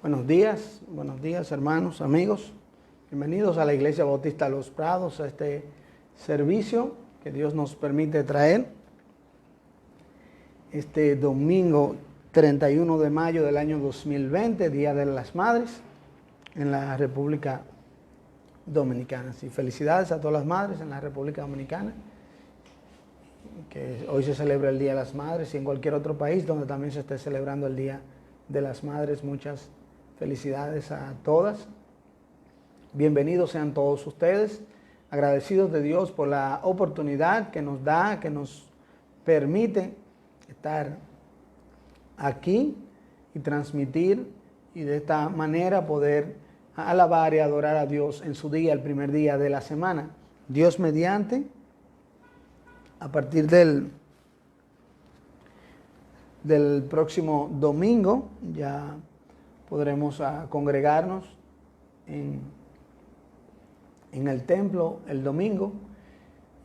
Buenos días hermanos, amigos. Bienvenidos a la Iglesia Bautista Los Prados, a este servicio que Dios nos permite traer este domingo 31 de mayo del año 2020, Día de las Madres, en la República Dominicana. Sí, felicidades a todas las madres en la República Dominicana, que hoy se celebra el Día de las Madres, y en cualquier otro país donde también se esté celebrando el Día de las Madres. Muchas felicidades a todas. Bienvenidos sean todos ustedes, agradecidos de Dios por la oportunidad que nos da, que nos permite estar aquí y transmitir, y de esta manera poder alabar y adorar a Dios en su día, el primer día de la semana. Dios mediante, a partir del próximo domingo ya podremos congregarnos en el templo el domingo,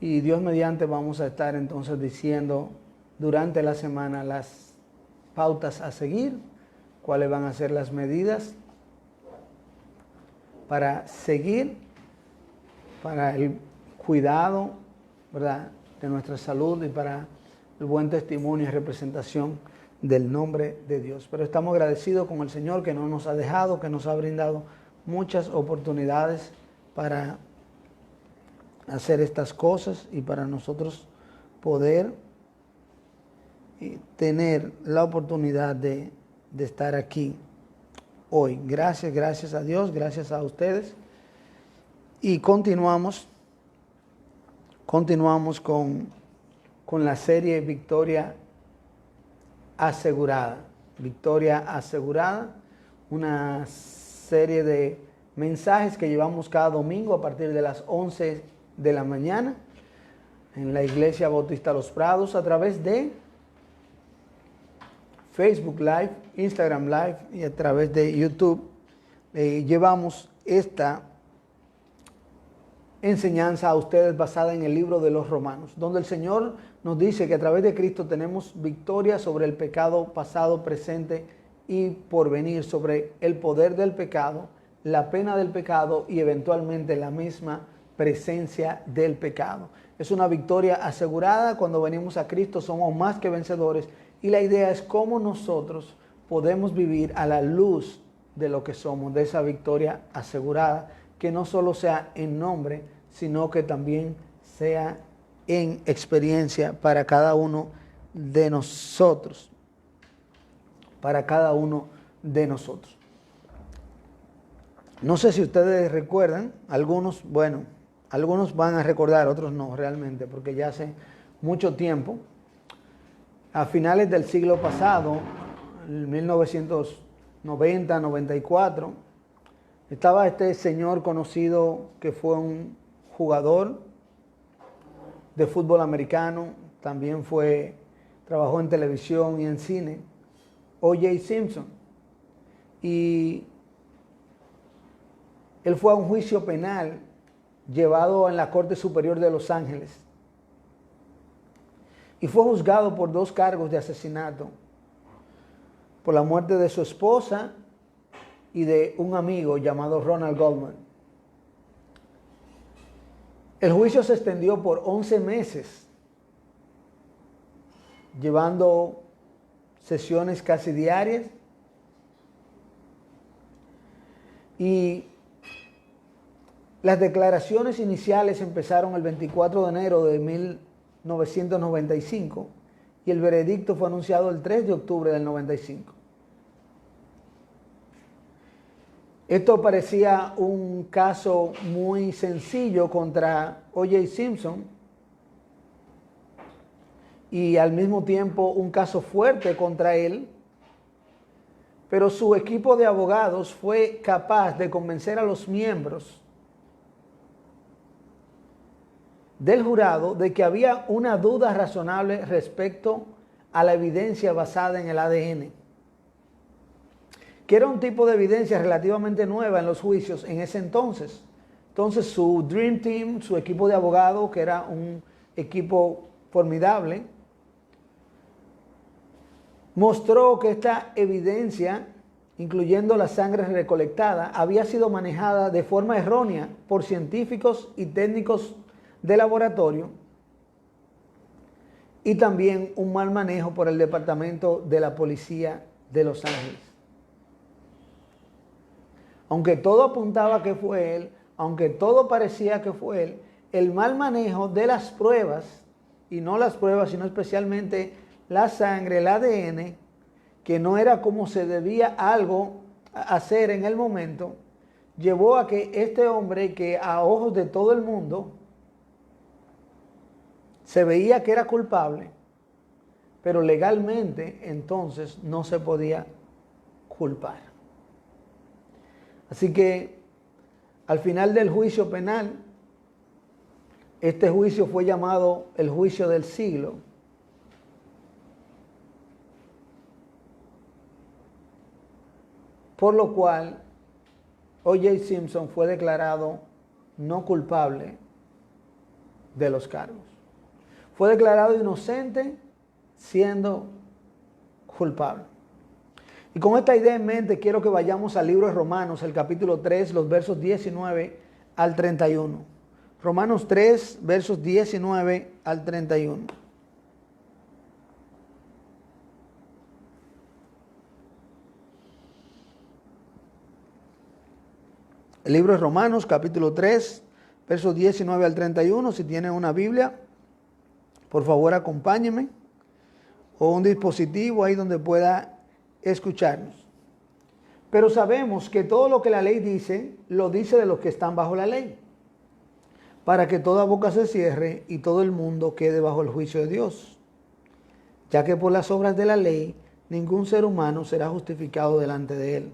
y Dios mediante vamos a estar entonces diciendo durante la semana las pautas a seguir, cuáles van a ser las medidas para seguir, para el cuidado, ¿verdad?, de nuestra salud y para el buen testimonio y representación del nombre de Dios. Pero estamos agradecidos con el Señor, que no nos ha dejado, que nos ha brindado muchas oportunidades para hacer estas cosas y para nosotros poder tener la oportunidad de estar aquí hoy. Gracias a Dios, gracias a ustedes. Y continuamos con la serie Victoria Asegurada. Victoria Asegurada, una serie de mensajes que llevamos cada domingo a partir de las 11 de la mañana en la Iglesia Bautista Los Prados, a través de Facebook Live, Instagram Live y a través de YouTube. Llevamos esta enseñanza a ustedes basada en el libro de los Romanos, donde el Señor nos dice que a través de Cristo tenemos victoria sobre el pecado pasado, presente y porvenir, sobre el poder del pecado, la pena del pecado y eventualmente la misma presencia del pecado. Es una victoria asegurada. Cuando venimos a Cristo somos más que vencedores, y la idea es cómo nosotros podemos vivir a la luz de lo que somos, de esa victoria asegurada, que no solo sea en nombre, sino que también sea en experiencia para cada uno de nosotros. Para cada uno de nosotros. No sé si ustedes recuerdan, algunos van a recordar, otros no realmente, porque ya hace mucho tiempo, a finales del siglo pasado, en 1990, 94, estaba este señor conocido que fue un jugador de fútbol americano, también trabajó en televisión y en cine, O.J. Simpson. Y él fue a un juicio penal llevado en la Corte Superior de Los Ángeles y fue juzgado por 2 cargos de asesinato, por la muerte de su esposa y de un amigo llamado Ronald Goldman. El juicio se extendió por 11 meses, llevando sesiones casi diarias, y las declaraciones iniciales empezaron el 24 de enero de 1995 y el veredicto fue anunciado el 3 de octubre del 95. Esto parecía un caso muy sencillo contra O.J. Simpson y al mismo tiempo un caso fuerte contra él, pero su equipo de abogados fue capaz de convencer a los miembros del jurado de que había una duda razonable respecto a la evidencia basada en el ADN, que era un tipo de evidencia relativamente nueva en los juicios en ese entonces. Entonces su Dream Team, su equipo de abogados, que era un equipo formidable, mostró que esta evidencia incluyendo la sangre recolectada, había sido manejada de forma errónea por científicos y técnicos de laboratorio y también un mal manejo por el Departamento de la Policía de Los Ángeles. Aunque todo apuntaba que fue él, aunque todo parecía que fue él, el mal manejo de las pruebas, y no las pruebas, sino especialmente la sangre, el ADN, que no era como se debía algo hacer en el momento, llevó a que este hombre, que a ojos de todo el mundo se veía que era culpable, pero legalmente entonces no se podía culpar. Así que al final del juicio penal, este juicio fue llamado el juicio del siglo. Por lo cual, O.J. Simpson fue declarado no culpable de los cargos. Fue declarado inocente siendo culpable. Y con esta idea en mente quiero que vayamos al libro de Romanos, el capítulo 3, los versos 19 al 31. Romanos 3, versos 19 al 31. El libro de Romanos, capítulo 3, versos 19 al 31. Si tiene una Biblia, por favor acompáñeme, o un dispositivo ahí donde pueda escucharnos. Pero sabemos que todo lo que la ley dice, lo dice de los que están bajo la ley, para que toda boca se cierre y todo el mundo quede bajo el juicio de Dios. Ya que por las obras de la ley, ningún ser humano será justificado delante de él,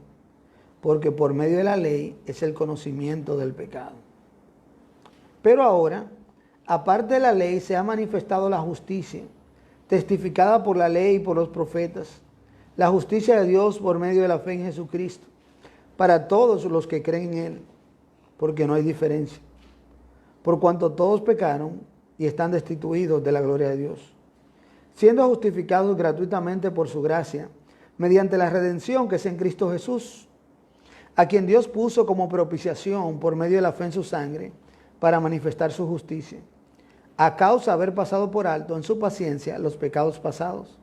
porque por medio de la ley es el conocimiento del pecado. Pero ahora, aparte de la ley, se ha manifestado la justicia, testificada por la ley y por los profetas, la justicia de Dios por medio de la fe en Jesucristo, para todos los que creen en Él, porque no hay diferencia, por cuanto todos pecaron y están destituidos de la gloria de Dios, siendo justificados gratuitamente por su gracia, mediante la redención que es en Cristo Jesús, a quien Dios puso como propiciación por medio de la fe en su sangre, para manifestar su justicia, a causa de haber pasado por alto en su paciencia los pecados pasados,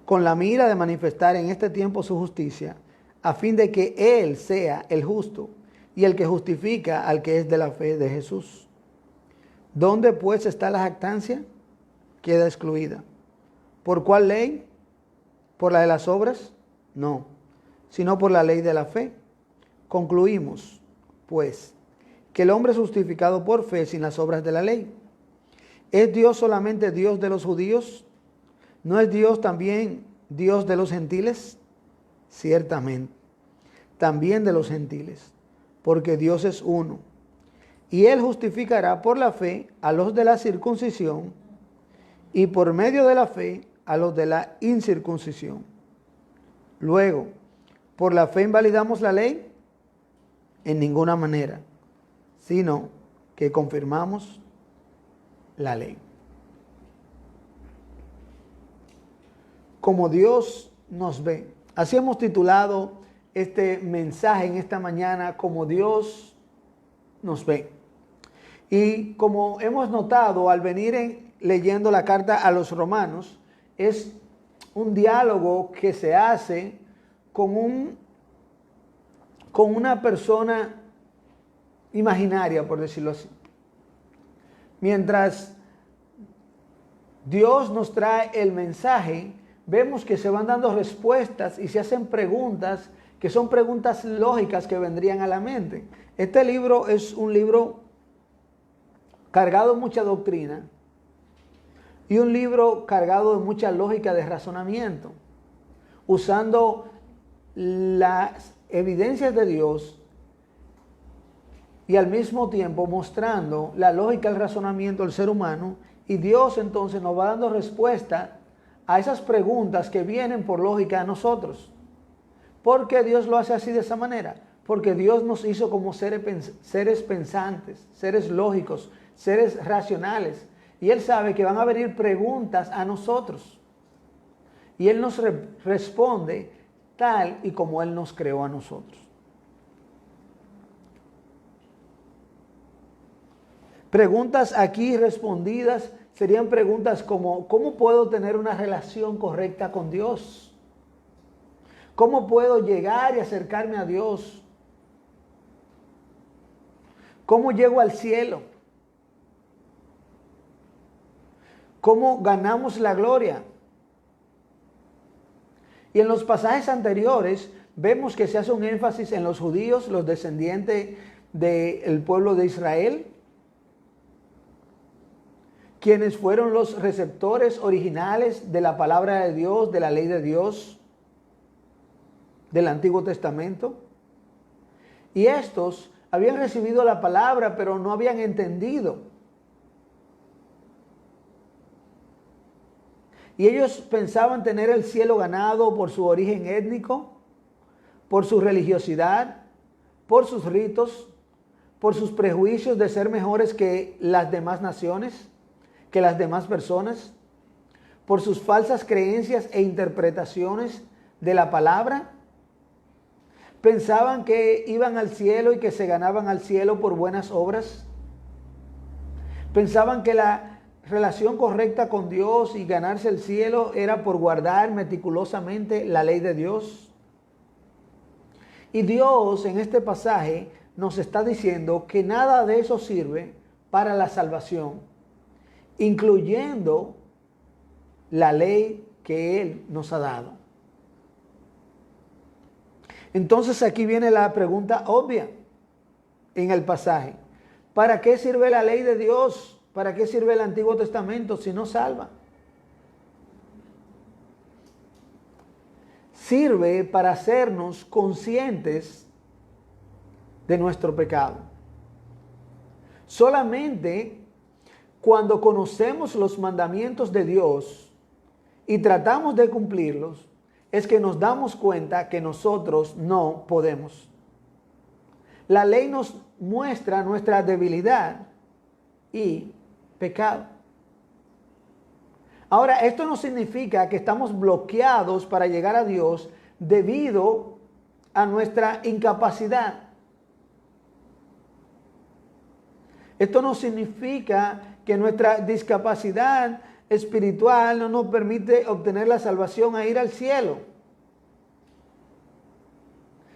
con la mira de manifestar en este tiempo su justicia, a fin de que Él sea el justo y el que justifica al que es de la fe de Jesús. ¿Dónde pues está la jactancia? Queda excluida. ¿Por cuál ley? ¿Por la de las obras? No, sino por la ley de la fe. Concluimos, pues, que el hombre es justificado por fe sin las obras de la ley. ¿Es Dios solamente Dios de los judíos? ¿No es Dios también Dios de los gentiles? Ciertamente, también de los gentiles, porque Dios es uno. Y Él justificará por la fe a los de la circuncisión y por medio de la fe a los de la incircuncisión. Luego, ¿por la fe invalidamos la ley? En ninguna manera, sino que confirmamos la ley. Como Dios nos ve. Así hemos titulado este mensaje en esta mañana, como Dios nos ve. Y como hemos notado al venir leyendo la carta a los romanos, es un diálogo que se hace con una persona imaginaria, por decirlo así. Mientras Dios nos trae el mensaje, vemos que se van dando respuestas y se hacen preguntas que son preguntas lógicas que vendrían a la mente. Este libro es un libro cargado de mucha doctrina y un libro cargado de mucha lógica de razonamiento, usando las evidencias de Dios y al mismo tiempo mostrando la lógica del razonamiento del ser humano, y Dios entonces nos va dando respuesta a esas preguntas que vienen por lógica a nosotros. ¿Por qué Dios lo hace así de esa manera? Porque Dios nos hizo como seres pensantes, seres lógicos, seres racionales, y Él sabe que van a venir preguntas a nosotros y Él nos responde tal y como Él nos creó a nosotros. Preguntas aquí respondidas serían preguntas como: ¿cómo puedo tener una relación correcta con Dios? ¿Cómo puedo llegar y acercarme a Dios? ¿Cómo llego al cielo? ¿Cómo ganamos la gloria? Y en los pasajes anteriores vemos que se hace un énfasis en los judíos, los descendientes del pueblo de Israel, quienes fueron los receptores originales de la palabra de Dios, de la ley de Dios, del Antiguo Testamento. Y estos habían recibido la palabra, pero no habían entendido. Y ellos pensaban tener el cielo ganado por su origen étnico, por su religiosidad, por sus ritos, por sus prejuicios de ser mejores que las demás naciones, que las demás personas, por sus falsas creencias e interpretaciones de la palabra. Pensaban que iban al cielo y que se ganaban al cielo por buenas obras. Pensaban que la relación correcta con Dios y ganarse el cielo era por guardar meticulosamente la ley de Dios. Y Dios en este pasaje nos está diciendo que nada de eso sirve para la salvación, incluyendo la ley que Él nos ha dado. Entonces aquí viene la pregunta obvia en el pasaje: ¿para qué sirve la ley de Dios? ¿Para qué sirve el Antiguo Testamento si no salva? Sirve para hacernos conscientes de nuestro pecado. Solamente cuando conocemos los mandamientos de Dios y tratamos de cumplirlos, es que nos damos cuenta que nosotros no podemos. La ley nos muestra nuestra debilidad y pecado. Ahora, esto no significa que estamos bloqueados para llegar a Dios debido a nuestra incapacidad. Esto no significa que nuestra discapacidad espiritual no nos permite obtener la salvación e ir al cielo.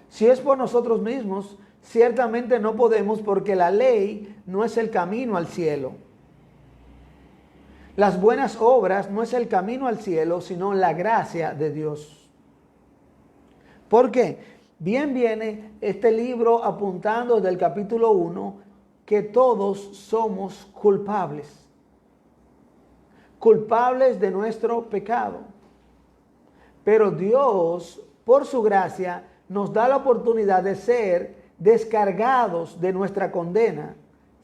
Si es por nosotros mismos, ciertamente no podemos, porque la ley no es el camino al cielo. Las buenas obras no es el camino al cielo, sino la gracia de Dios. ¿Por qué? Bien viene este libro apuntando desde el capítulo 1 que todos somos culpables. Culpables de nuestro pecado. Pero Dios, por su gracia, nos da la oportunidad de ser descargados de nuestra condena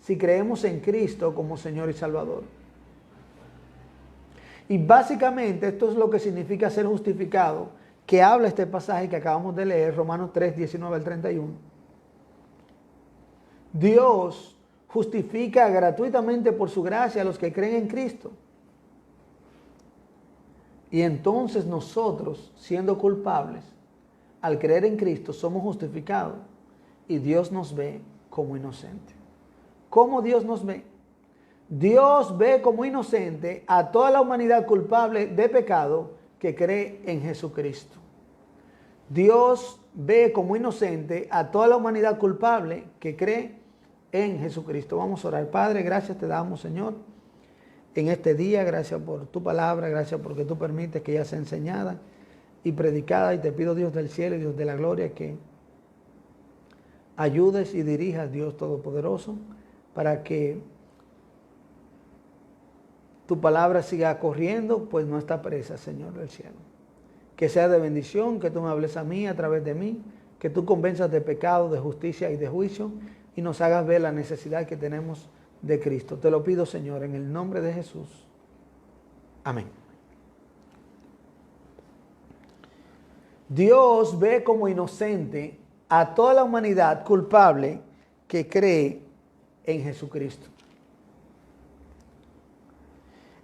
si creemos en Cristo como Señor y Salvador. Y básicamente esto es lo que significa ser justificado, que habla este pasaje que acabamos de leer, Romanos 3, 19 al 31. Dios justifica gratuitamente por su gracia a los que creen en Cristo. Y entonces nosotros, siendo culpables, al creer en Cristo, somos justificados y Dios nos ve como inocente. ¿Cómo Dios nos ve? Dios ve como inocente a toda la humanidad culpable de pecado que cree en Jesucristo. Dios ve como inocente a toda la humanidad culpable que cree en Jesucristo. Vamos a orar. Padre, gracias te damos, Señor, en este día. Gracias por tu palabra. Gracias porque tú permites que ella sea enseñada y predicada. Y te pido, Dios del cielo y Dios de la gloria, que ayudes y dirijas, Dios Todopoderoso, para que tu palabra siga corriendo, pues no está presa, Señor del cielo. Que sea de bendición, que tú me hables a mí a través de mí, que tú convenzas de pecado, de justicia y de juicio, y nos hagas ver la necesidad que tenemos de Cristo. Te lo pido, Señor, en el nombre de Jesús. Amén. Dios ve como inocente a toda la humanidad culpable que cree en Jesucristo.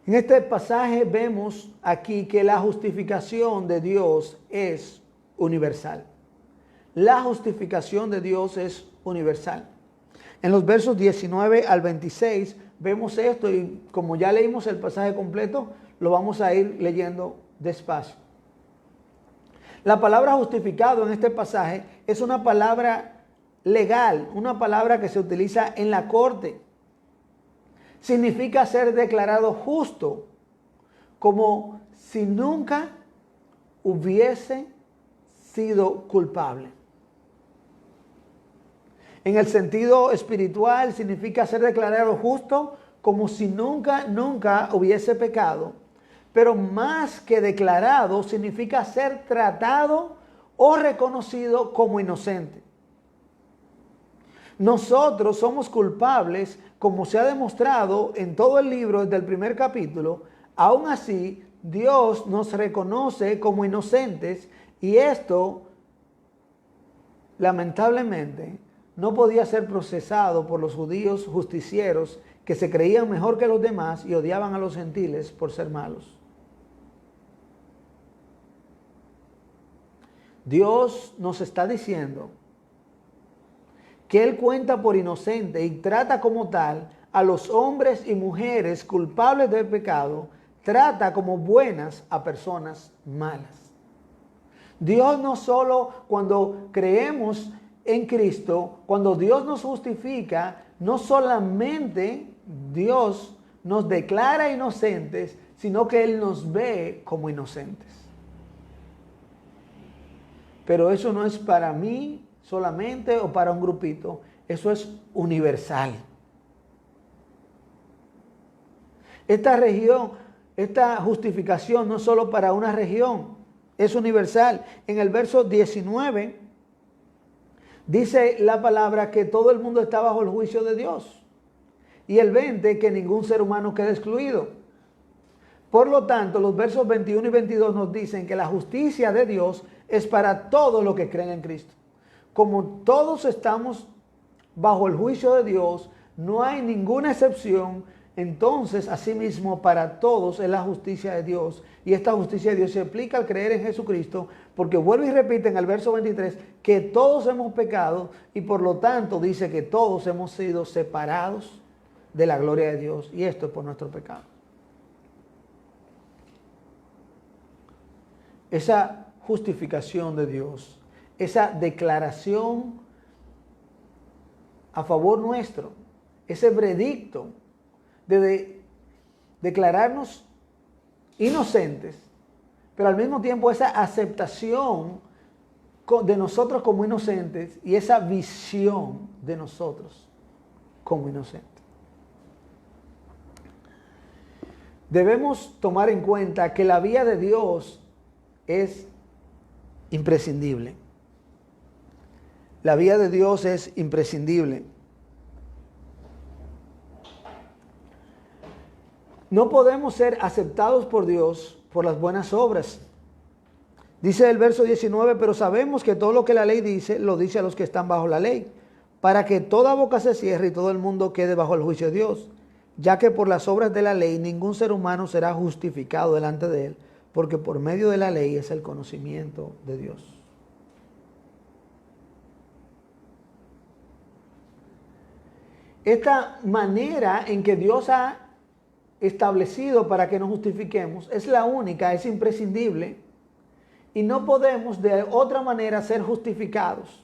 En este pasaje vemos aquí que la justificación de Dios es universal. La justificación de Dios es universal. En los versos 19 al 26 vemos esto y como ya leímos el pasaje completo, lo vamos a ir leyendo despacio. La palabra justificado en este pasaje es una palabra legal, una palabra que se utiliza en la corte. Significa ser declarado justo, como si nunca hubiese sido culpable. En el sentido espiritual significa ser declarado justo como si nunca hubiese pecado. Pero más que declarado significa ser tratado o reconocido como inocente. Nosotros somos culpables, como se ha demostrado en todo el libro desde el primer capítulo. Aún así, Dios nos reconoce como inocentes y esto, lamentablemente, no podía ser procesado por los judíos justicieros que se creían mejor que los demás y odiaban a los gentiles por ser malos. Dios nos está diciendo que Él cuenta por inocente y trata como tal a los hombres y mujeres culpables del pecado, trata como buenas a personas malas. Dios no solo cuando creemos en Cristo, cuando Dios nos justifica, no solamente Dios nos declara inocentes, sino que Él nos ve como inocentes. Pero eso no es para mí solamente o para un grupito, eso es universal. Esta justificación no es solo para una región, es universal. En el verso 19 dice la palabra que todo el mundo está bajo el juicio de Dios. Y el 20, que ningún ser humano quede excluido. Por lo tanto, los versos 21 y 22 nos dicen que la justicia de Dios es para todos los que creen en Cristo. Como todos estamos bajo el juicio de Dios, no hay ninguna excepción. Entonces, asimismo, para todos es la justicia de Dios. Y esta justicia de Dios se aplica al creer en Jesucristo, porque vuelve y repite en el verso 23 que todos hemos pecado y por lo tanto dice que todos hemos sido separados de la gloria de Dios. Y esto es por nuestro pecado. Esa justificación de Dios, esa declaración a favor nuestro, ese veredicto de declararnos inocentes, pero al mismo tiempo esa aceptación de nosotros como inocentes y esa visión de nosotros como inocentes. Debemos tomar en cuenta que la vía de Dios es imprescindible. La vía de Dios es imprescindible. No podemos ser aceptados por Dios por las buenas obras. Dice el verso 19, pero sabemos que todo lo que la ley dice, lo dice a los que están bajo la ley, para que toda boca se cierre y todo el mundo quede bajo el juicio de Dios, ya que por las obras de la ley ningún ser humano será justificado delante de él, porque por medio de la ley es el conocimiento de Dios. Esta manera en que Dios ha establecido para que nos justifiquemos es la única, es imprescindible y no podemos de otra manera ser justificados.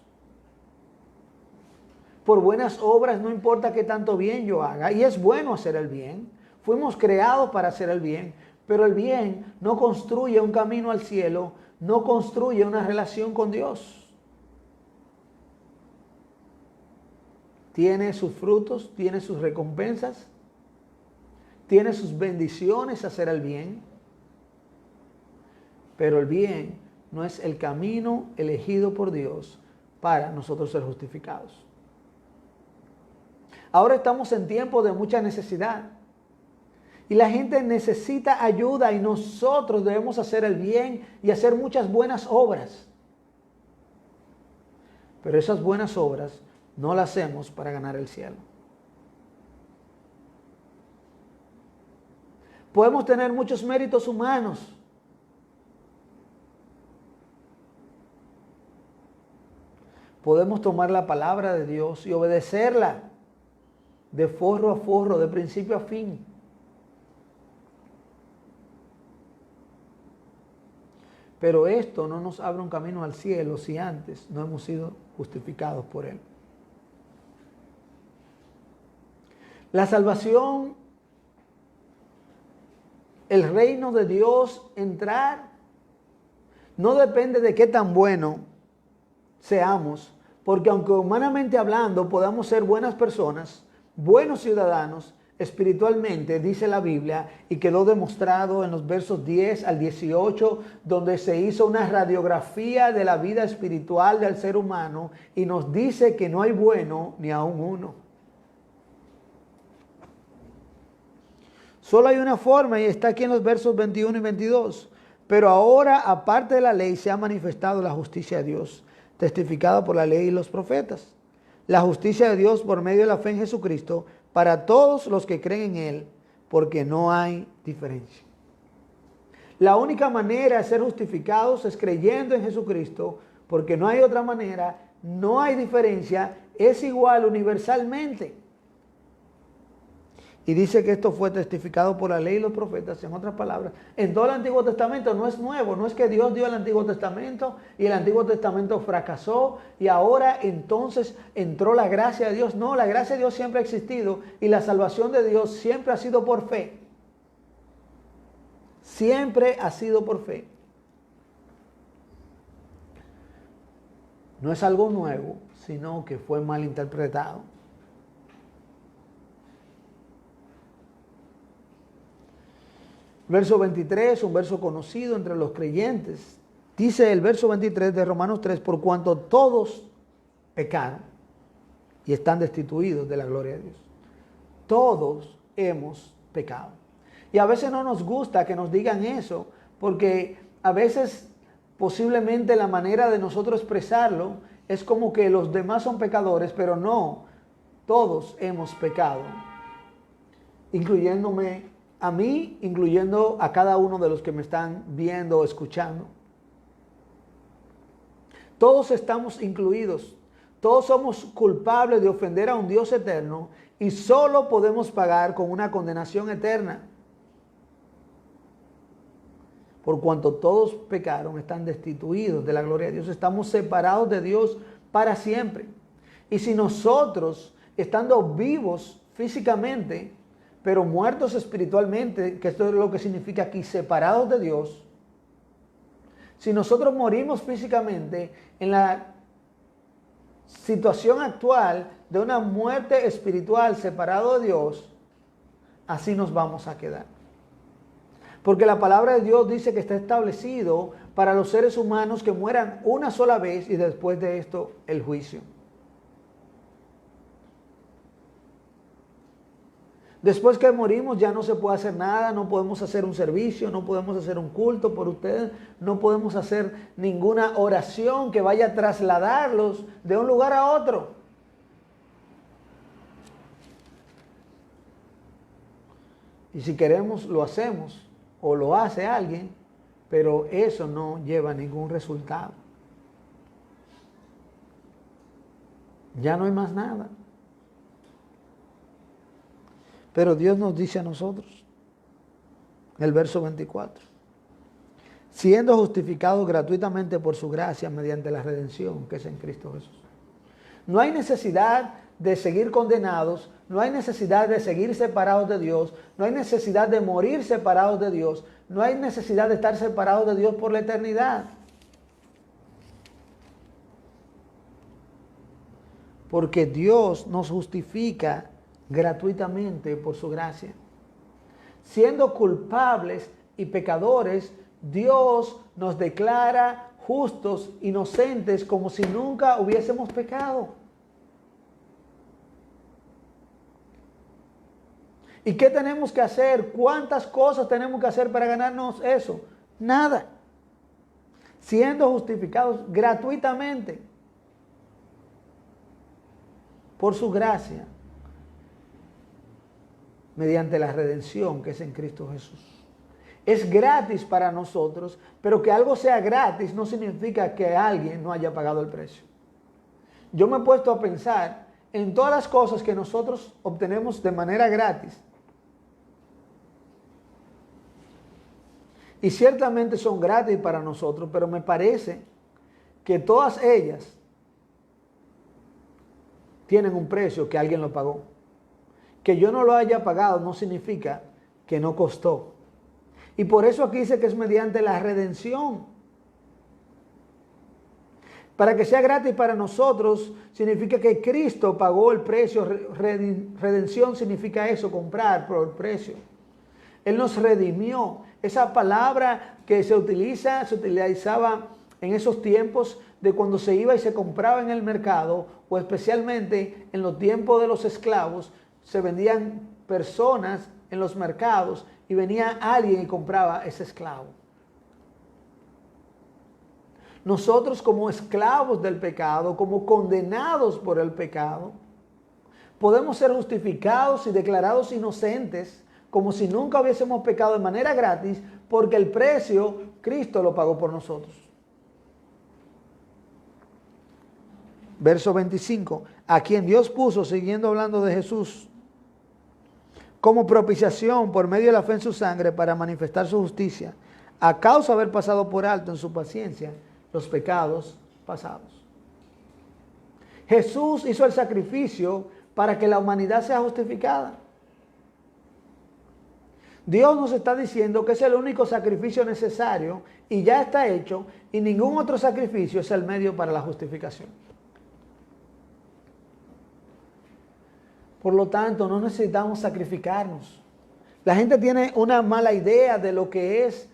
Por buenas obras, no importa qué tanto bien yo haga, y es bueno hacer el bien, fuimos creados para hacer el bien, pero el bien no construye un camino al cielo, no construye una relación con Dios. Tiene sus frutos, tiene sus recompensas, tiene sus bendiciones hacer el bien, pero el bien no es el camino elegido por Dios para nosotros ser justificados. Ahora estamos en tiempos de mucha necesidad y la gente necesita ayuda y nosotros debemos hacer el bien y hacer muchas buenas obras. Pero esas buenas obras no las hacemos para ganar el cielo. Podemos tener muchos méritos humanos, Podemos tomar la palabra de Dios y obedecerla de forro a forro, de principio a fin. Pero esto no nos abre un camino al cielo si antes no hemos sido justificados por Él. La salvación, el reino de Dios, entrar, no depende de qué tan bueno seamos, porque aunque humanamente hablando podamos ser buenas personas, buenos ciudadanos, espiritualmente, dice la Biblia, y quedó demostrado en los versos 10 al 18, donde se hizo una radiografía de la vida espiritual del ser humano, y nos dice que no hay bueno ni aun uno. Solo hay una forma, y está aquí en los versos 21 y 22. Pero ahora, aparte de la ley, se ha manifestado la justicia de Dios, testificada por la ley y los profetas. La justicia de Dios por medio de la fe en Jesucristo, para todos los que creen en Él, porque no hay diferencia. La única manera de ser justificados es creyendo en Jesucristo, porque no hay otra manera, no hay diferencia, es igual universalmente. Y dice que esto fue testificado por la ley y los profetas, en otras palabras. En todo el Antiguo Testamento no es nuevo, no es que Dios dio el Antiguo Testamento y el Antiguo Testamento fracasó y ahora entonces entró la gracia de Dios. No, la gracia de Dios siempre ha existido y la salvación de Dios siempre ha sido por fe. Siempre ha sido por fe. No es algo nuevo, sino que fue mal interpretado. Verso 23, un verso conocido entre los creyentes. Dice el verso 23 de Romanos 3, por cuanto todos pecaron y están destituidos de la gloria de Dios. Todos hemos pecado. Y a veces no nos gusta que nos digan eso, porque a veces posiblemente la manera de nosotros expresarlo es como que los demás son pecadores, pero no, todos hemos pecado, incluyéndome a mí, incluyendo a cada uno de los que me están viendo o escuchando. Todos estamos incluidos. Todos somos culpables de ofender a un Dios eterno y solo podemos pagar con una condenación eterna. Por cuanto todos pecaron, están destituidos de la gloria de Dios. Estamos separados de Dios para siempre. Y si nosotros, estando vivos físicamente, pero muertos espiritualmente, que esto es lo que significa aquí, separados de Dios. Si nosotros morimos físicamente en la situación actual de una muerte espiritual separado de Dios, así nos vamos a quedar. Porque la palabra de Dios dice que está establecido para los seres humanos que mueran una sola vez y después de esto el juicio. Después que morimos ya no se puede hacer nada, no podemos hacer un servicio, no podemos hacer un culto por ustedes, no podemos hacer ninguna oración que vaya a trasladarlos de un lugar a otro. Y si queremos lo hacemos o lo hace alguien, pero eso no lleva a ningún resultado. Ya no hay más nada. Pero Dios nos dice a nosotros, el verso 24, siendo justificados gratuitamente por su gracia mediante la redención que es en Cristo Jesús. No hay necesidad de seguir condenados, no hay necesidad de seguir separados de Dios, no hay necesidad de morir separados de Dios, no hay necesidad de estar separados de Dios por la eternidad. Porque Dios nos justifica gratuitamente por su gracia. Siendo culpables y pecadores, Dios nos declara justos, inocentes, como si nunca hubiésemos pecado. ¿Y qué tenemos que hacer? ¿Cuántas cosas tenemos que hacer para ganarnos eso? Nada. Siendo justificados gratuitamente por su gracia, mediante la redención que es en Cristo Jesús. Es gratis para nosotros, pero que algo sea gratis no significa que alguien no haya pagado el precio. yo me he puesto a pensar en todas las cosas que nosotros obtenemos de manera gratis. Y ciertamente son gratis para nosotros, pero me parece que todas ellas tienen un precio que alguien lo pagó. Que yo no lo haya pagado no significa que no costó. Y por eso aquí dice que es mediante la redención. Para que sea gratis para nosotros, significa que Cristo pagó el precio. Redención significa eso, comprar por el precio. Él nos redimió. Esa palabra que se utilizaba en esos tiempos de cuando se iba y se compraba en el mercado, o especialmente en los tiempos de los esclavos, se vendían personas en los mercados y venía alguien y compraba ese esclavo. Nosotros como esclavos del pecado, como condenados por el pecado, podemos ser justificados y declarados inocentes como si nunca hubiésemos pecado de manera gratis, porque el precio Cristo lo pagó por nosotros. Verso 25, a quien Dios puso, siguiendo hablando de Jesús, como propiciación por medio de la fe en su sangre para manifestar su justicia, a causa de haber pasado por alto en su paciencia los pecados pasados. Jesús hizo el sacrificio para que la humanidad sea justificada. Dios nos está diciendo que es el único sacrificio necesario y ya está hecho, y ningún otro sacrificio es el medio para la justificación. Por lo tanto, no necesitamos sacrificarnos. La gente tiene una mala idea de lo que es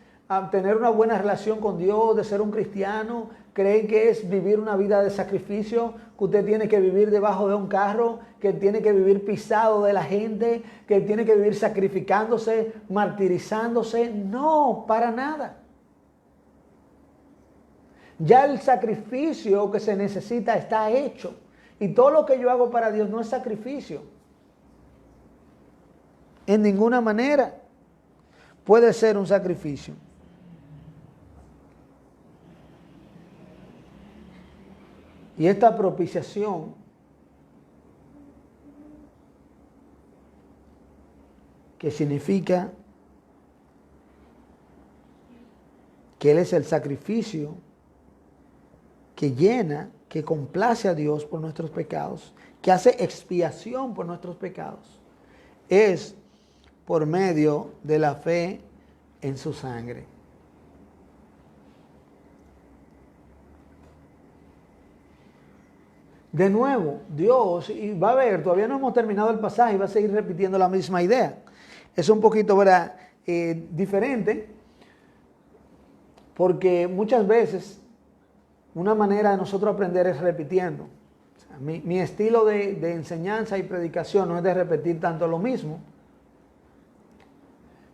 tener una buena relación con Dios, de ser un cristiano. Creen que es vivir una vida de sacrificio, que usted tiene que vivir debajo de un carro, que tiene que vivir pisado de la gente, que tiene que vivir sacrificándose, martirizándose. No, para nada. Ya el sacrificio que se necesita está hecho. Y todo lo que yo hago para Dios no es sacrificio. En ninguna manera puede ser un sacrificio. Y esta propiciación que significa que Él es el sacrificio que llena, que complace a Dios por nuestros pecados, que hace expiación por nuestros pecados, es por medio de la fe en su sangre. De nuevo, Dios, y va a ver, todavía no hemos terminado el pasaje y va a seguir repitiendo la misma idea. Es un poquito, ¿verdad?, diferente, porque muchas veces una manera de nosotros aprender es repitiendo. O sea, mi estilo de enseñanza y predicación no es de repetir tanto lo mismo,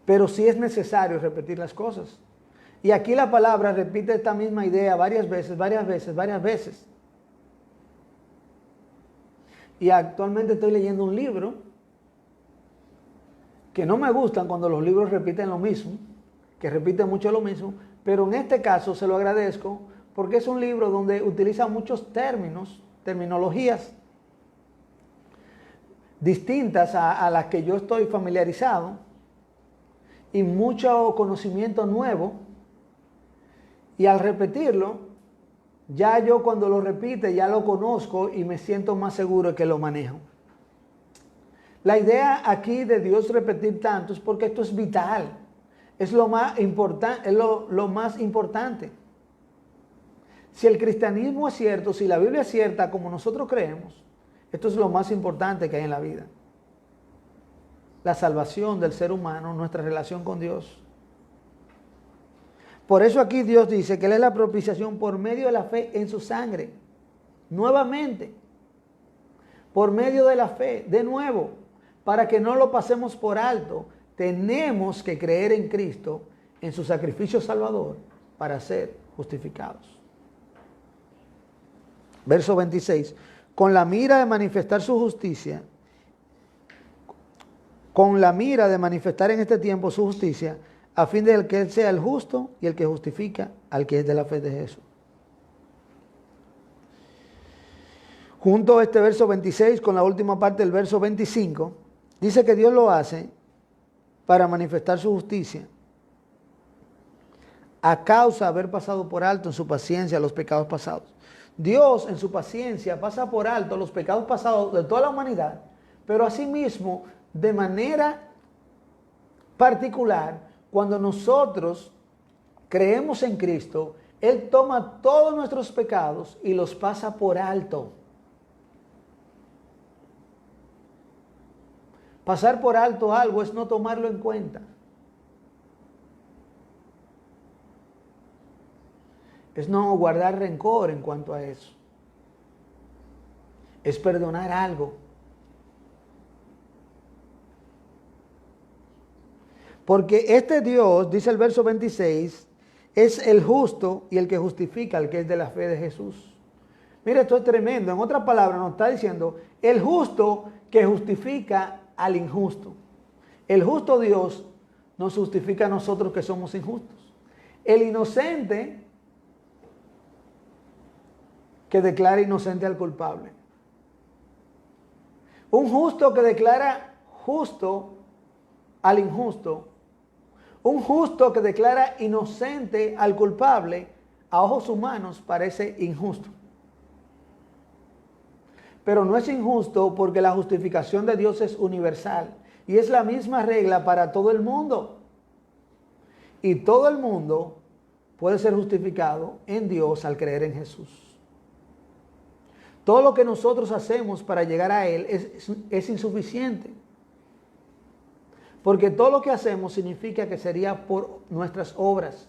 pero sí es necesario repetir las cosas. Y aquí la palabra repite esta misma idea varias veces. Y actualmente estoy leyendo un libro que no me gustan cuando los libros repiten lo mismo, que repiten mucho lo mismo, pero en este caso se lo agradezco porque es un libro donde utiliza muchos terminologías distintas a las que yo estoy familiarizado y mucho conocimiento nuevo, y al repetirlo, ya yo cuando lo repite ya lo conozco y me siento más seguro de que lo manejo. La idea aquí de Dios repetir tanto es porque esto es vital, es lo más importante, lo más importante. Si el cristianismo es cierto, si la Biblia es cierta como nosotros creemos, esto es lo más importante que hay en la vida. La salvación del ser humano, nuestra relación con Dios. Por eso aquí Dios dice que Él es la propiciación por medio de la fe en su sangre. Nuevamente, por medio de la fe, de nuevo, para que no lo pasemos por alto, tenemos que creer en Cristo, en su sacrificio salvador, para ser justificados. Verso 26, con la mira de manifestar su justicia, con la mira de manifestar en este tiempo su justicia, a fin de que Él sea el justo y el que justifica al que es de la fe de Jesús. Junto a este verso 26 con la última parte del verso 25, dice que Dios lo hace para manifestar su justicia, a causa de haber pasado por alto en su paciencia los pecados pasados. Dios en su paciencia pasa por alto los pecados pasados de toda la humanidad, pero asimismo, de manera particular, cuando nosotros creemos en Cristo, Él toma todos nuestros pecados y los pasa por alto. Pasar por alto algo es no tomarlo en cuenta. Es no guardar rencor en cuanto a eso. Es perdonar algo. Porque este Dios, dice el verso 26, es el justo y el que justifica al que es de la fe de Jesús. Mire, esto es tremendo. En otras palabras nos está diciendo, el justo que justifica al injusto. El justo Dios nos justifica a nosotros que somos injustos. El inocente que declara inocente al culpable. Un justo que declara justo al injusto. Un justo que declara inocente al culpable, a ojos humanos parece injusto. Pero no es injusto porque la justificación de Dios es universal y es la misma regla para todo el mundo. Y todo el mundo puede ser justificado en Dios al creer en Jesús. Todo lo que nosotros hacemos para llegar a Él es insuficiente. Porque todo lo que hacemos significa que sería por nuestras obras.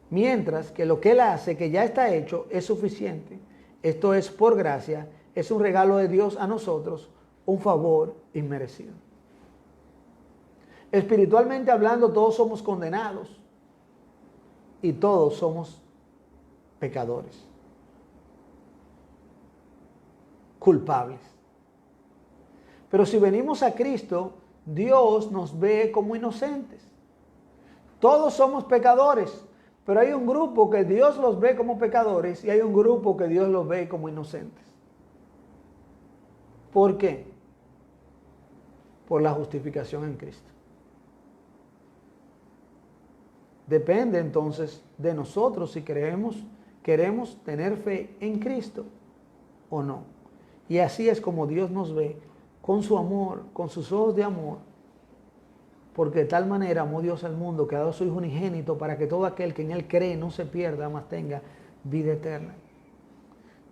Mientras que lo que Él hace, que ya está hecho, es suficiente. Esto es por gracia, es un regalo de Dios a nosotros, un favor inmerecido. Espiritualmente hablando, todos somos condenados y todos somos pecadores, culpables. Pero si venimos a Cristo, Dios nos ve como inocentes. Todos somos pecadores, pero hay un grupo que Dios los ve como pecadores y hay un grupo que Dios los ve como inocentes. ¿Por qué? Por la justificación en Cristo. Depende entonces de nosotros si queremos tener fe en Cristo o no. Y así es como Dios nos ve, con su amor, con sus ojos de amor. Porque de tal manera amó Dios al mundo que ha dado a su Hijo unigénito para que todo aquel que en Él cree no se pierda, mas tenga vida eterna.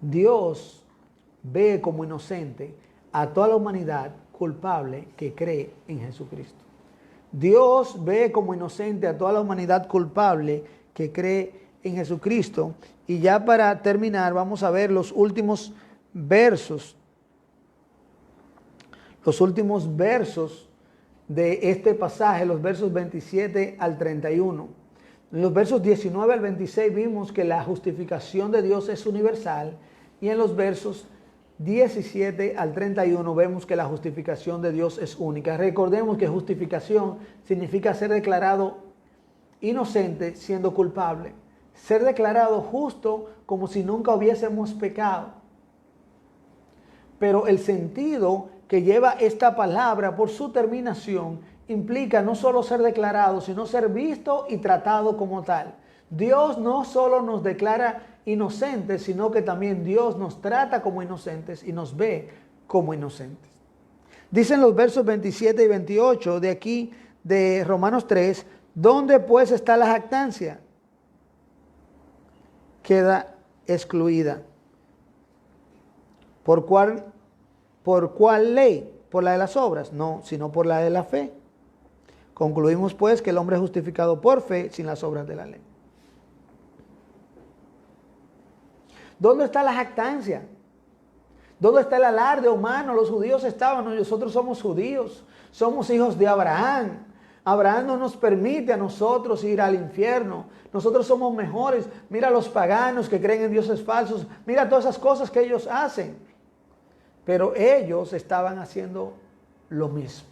Dios ve como inocente a toda la humanidad culpable que cree en Jesucristo. Dios ve como inocente a toda la humanidad culpable que cree en Jesucristo. Y ya para terminar vamos a ver los últimos versos. Los últimos versos de este pasaje, los versos 27 al 31. En los versos 19 al 26 vimos que la justificación de Dios es universal y en los versos 17 al 31 vemos que la justificación de Dios es única. Recordemos que justificación significa ser declarado inocente siendo culpable, ser declarado justo como si nunca hubiésemos pecado. Pero el sentido que lleva esta palabra por su terminación implica no solo ser declarado, sino ser visto y tratado como tal. Dios no solo nos declara inocentes, sino que también Dios nos trata como inocentes y nos ve como inocentes. Dicen los versos 27 y 28 de aquí de Romanos 3, ¿dónde pues está la jactancia? Queda excluida. ¿Por cuál ley? ¿Por la de las obras? No, sino por la de la fe. Concluimos pues que el hombre es justificado por fe sin las obras de la ley. ¿Dónde está la jactancia? ¿Dónde está el alarde humano? Los judíos estaban, nosotros somos judíos, somos hijos de Abraham. Abraham no nos permite a nosotros ir al infierno. Nosotros somos mejores. Mira a los paganos que creen en dioses falsos. Mira todas esas cosas que ellos hacen. Pero ellos estaban haciendo lo mismo.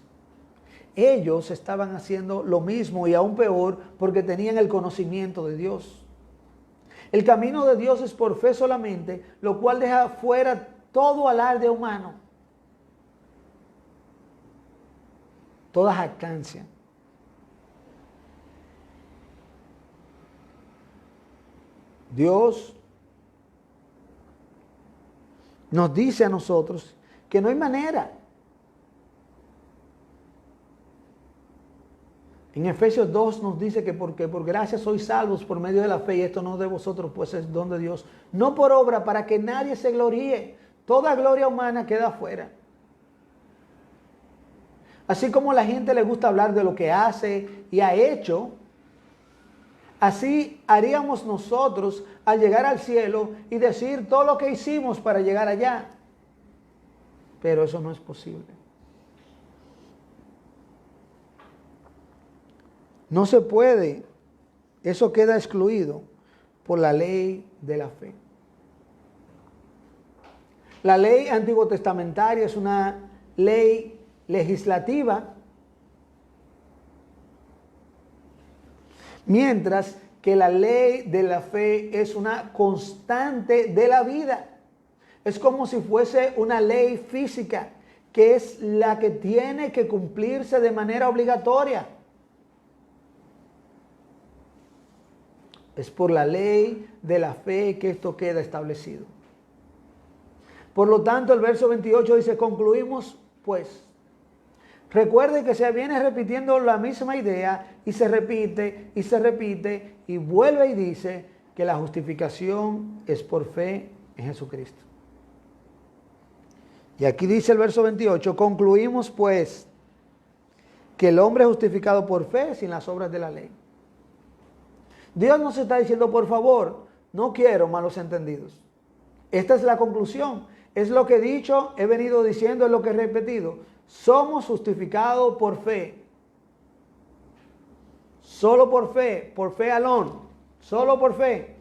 Ellos estaban haciendo lo mismo y aún peor porque tenían el conocimiento de Dios. El camino de Dios es por fe solamente, lo cual deja fuera todo alarde humano, toda jactancia. Dios nos dice a nosotros que no hay manera. En Efesios 2 nos dice que porque por gracia sois salvos por medio de la fe, y esto no de vosotros, pues es don de Dios, no por obra, para que nadie se gloríe. Toda gloria humana queda afuera. Así como a la gente le gusta hablar de lo que hace y ha hecho, así haríamos nosotros al llegar al cielo y decir todo lo que hicimos para llegar allá. Pero eso no es posible. No se puede. Eso queda excluido por la ley de la fe. La ley antiguo testamentaria es una ley legislativa, mientras que la ley de la fe es una constante de la vida. Es como si fuese una ley física, que es la que tiene que cumplirse de manera obligatoria. Es por la ley de la fe que esto queda establecido. Por lo tanto, el verso 28 dice, concluimos pues. Recuerde que se viene repitiendo la misma idea y se repite y vuelve y dice que la justificación es por fe en Jesucristo. Y aquí dice el verso 28, concluimos pues que el hombre es justificado por fe sin las obras de la ley. Dios nos está diciendo, por favor, no quiero malos entendidos. Esta es la conclusión. Es lo que he dicho, he venido diciendo, es lo que he repetido. Somos justificados por fe. Solo por fe alone. Solo por fe.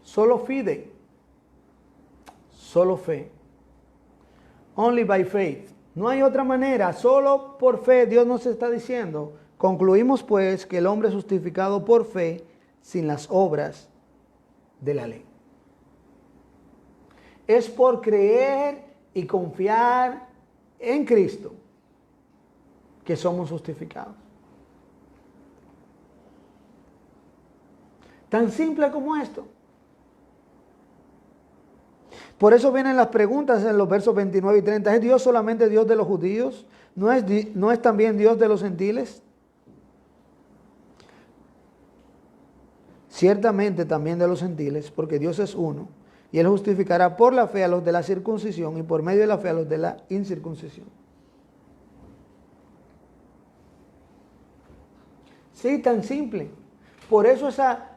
Solo fide. Solo fe. Only by faith. No hay otra manera. Solo por fe Dios nos está diciendo. Concluimos pues que el hombre es justificado por fe sin las obras de la ley. Es por creer y confiar en Cristo que somos justificados. Tan simple como esto. Por eso vienen las preguntas en los versos 29 y 30. ¿Es Dios solamente Dios de los judíos? ¿No es también Dios de los gentiles? Ciertamente también de los gentiles, porque Dios es uno, y Él justificará por la fe a los de la circuncisión y por medio de la fe a los de la incircuncisión. Sí, tan simple. Por eso esa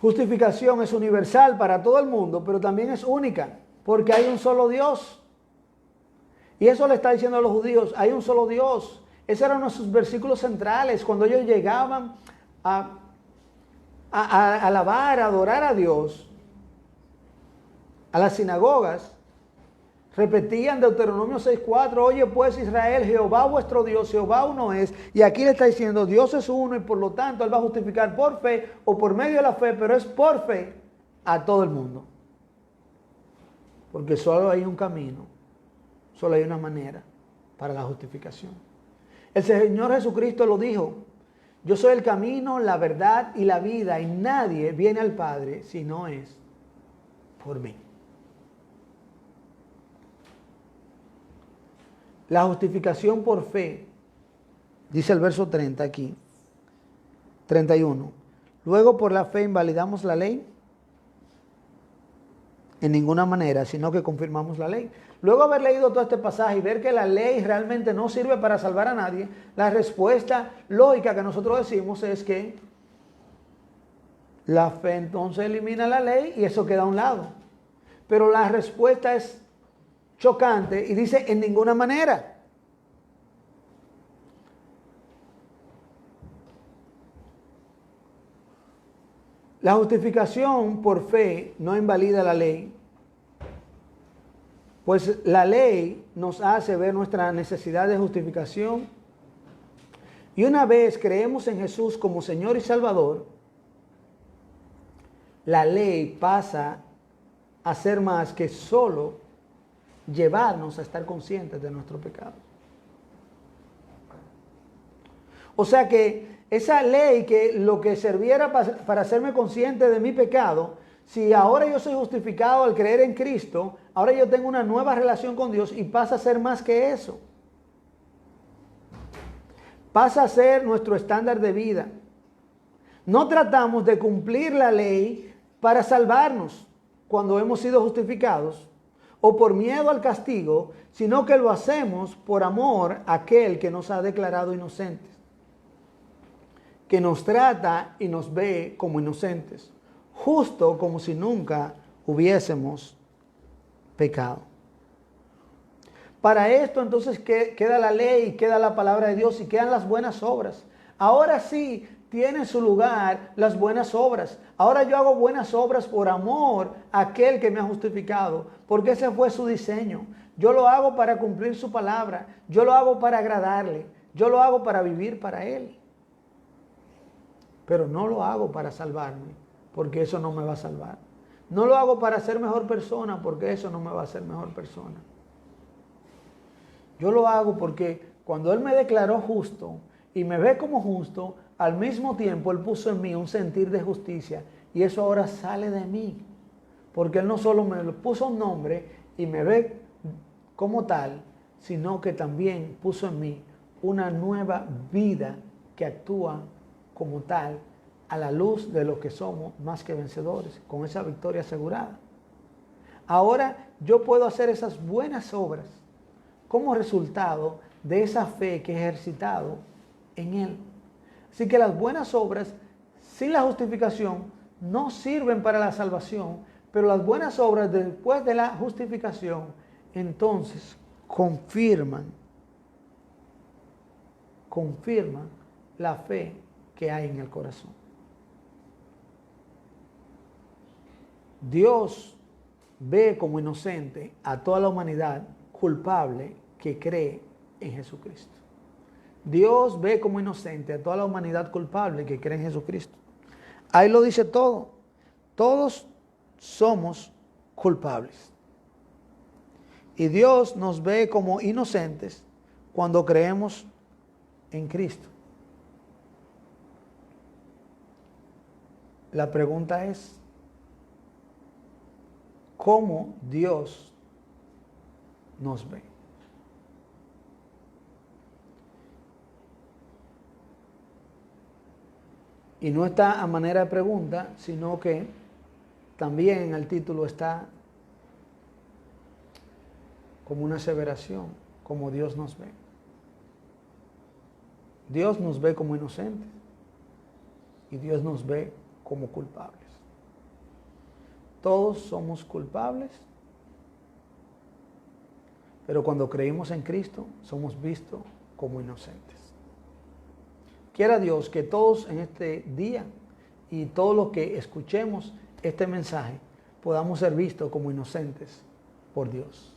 justificación es universal para todo el mundo, pero también es única, porque hay un solo Dios. Y eso le está diciendo a los judíos, hay un solo Dios. Esos eran nuestros versículos centrales, cuando ellos llegaban a alabar, a adorar a Dios, a las sinagogas, repetían Deuteronomio 6:4, oye pues Israel, Jehová vuestro Dios, Jehová uno es, y aquí le está diciendo, Dios es uno y por lo tanto Él va a justificar por fe o por medio de la fe, pero es por fe a todo el mundo. Porque solo hay un camino, solo hay una manera para la justificación. El Señor Jesucristo lo dijo, yo soy el camino, la verdad y la vida, y nadie viene al Padre si no es por mí. La justificación por fe, dice el verso 30 aquí, 31. Luego por la fe invalidamos la ley. En ninguna manera, sino que confirmamos la ley. Luego de haber leído todo este pasaje y ver que la ley realmente no sirve para salvar a nadie, la respuesta lógica que nosotros decimos es que la fe entonces elimina la ley y eso queda a un lado. Pero la respuesta es chocante y dice en ninguna manera. La justificación por fe no invalida la ley, pues la ley nos hace ver nuestra necesidad de justificación Y una vez creemos en Jesús como Señor y Salvador, la ley pasa a ser más que solo llevarnos a estar conscientes de nuestro pecado. O sea que esa ley, que lo que serviera para hacerme consciente de mi pecado, si ahora yo soy justificado al creer en Cristo, ahora yo tengo una nueva relación con Dios y pasa a ser más que eso. Pasa a ser nuestro estándar de vida. No tratamos de cumplir la ley para salvarnos cuando hemos sido justificados o por miedo al castigo, sino que lo hacemos por amor a aquel que nos ha declarado inocentes, que nos trata y nos ve como inocentes, justo como si nunca hubiésemos pecado. Para esto entonces queda la ley, queda la palabra de Dios y quedan las buenas obras. Ahora sí tienen su lugar las buenas obras. Ahora yo hago buenas obras por amor a aquel que me ha justificado, porque ese fue su diseño. Yo lo hago para cumplir su palabra, yo lo hago para agradarle, yo lo hago para vivir para Él. Pero no lo hago para salvarme, porque eso no me va a salvar. No lo hago para ser mejor persona, porque eso no me va a hacer mejor persona. Yo lo hago porque cuando Él me declaró justo y me ve como justo, al mismo tiempo Él puso en mí un sentir de justicia y eso ahora sale de mí. Porque Él no solo me puso un nombre y me ve como tal, sino que también puso en mí una nueva vida que actúa como tal a la luz de lo que somos más que vencedores, con esa victoria asegurada. Ahora yo puedo hacer esas buenas obras como resultado de esa fe que he ejercitado en Él. Así que las buenas obras sin la justificación no sirven para la salvación, pero las buenas obras después de la justificación entonces confirman la fe que hay en el corazón. Dios ve como inocente a toda la humanidad culpable que cree en Jesucristo. Dios ve como inocente a toda la humanidad culpable que cree en Jesucristo. Ahí lo dice todo. Todos somos culpables. Y Dios nos ve como inocentes cuando creemos en Cristo. La pregunta es, ¿cómo Dios nos ve? Y no está a manera de pregunta, sino que también en el título está como una aseveración, como Dios nos ve. Dios nos ve como inocentes y Dios nos ve como culpables. Todos somos culpables, pero cuando creímos en Cristo somos vistos como inocentes. Quiera Dios que todos en este día y todos los que escuchemos este mensaje podamos ser vistos como inocentes por Dios.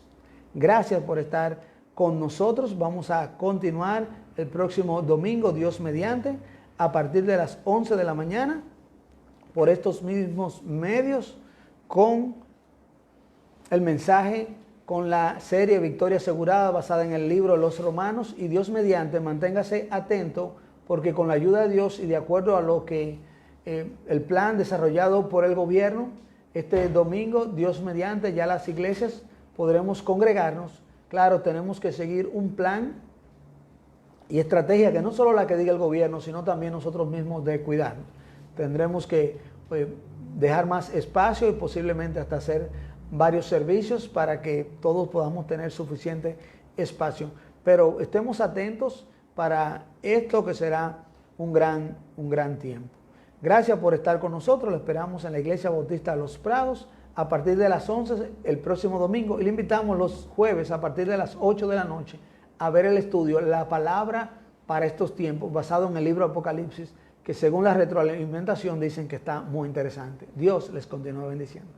Gracias por estar con nosotros. Vamos a continuar el próximo domingo, Dios mediante, a partir de las 11 de la mañana, por estos mismos medios, con el mensaje, con la serie Victoria Asegurada basada en el libro de los Romanos. Y Dios mediante, manténgase atento, porque con la ayuda de Dios y de acuerdo a lo que el plan desarrollado por el gobierno, este domingo, Dios mediante, ya las iglesias podremos congregarnos. Claro, tenemos que seguir un plan y estrategia que no solo la que diga el gobierno, sino también nosotros mismos de cuidarnos. Tendremos que dejar más espacio y posiblemente hasta hacer varios servicios para que todos podamos tener suficiente espacio. Pero estemos atentos para esto que será un gran tiempo. Gracias por estar con nosotros. Lo esperamos en la Iglesia Bautista de Los Prados a partir de las 11 el próximo domingo. Y le invitamos los jueves a partir de las 8 de la noche a ver el estudio La Palabra para estos tiempos, basado en el libro Apocalipsis, que según la retroalimentación dicen que está muy interesante. Dios les continúe bendiciendo.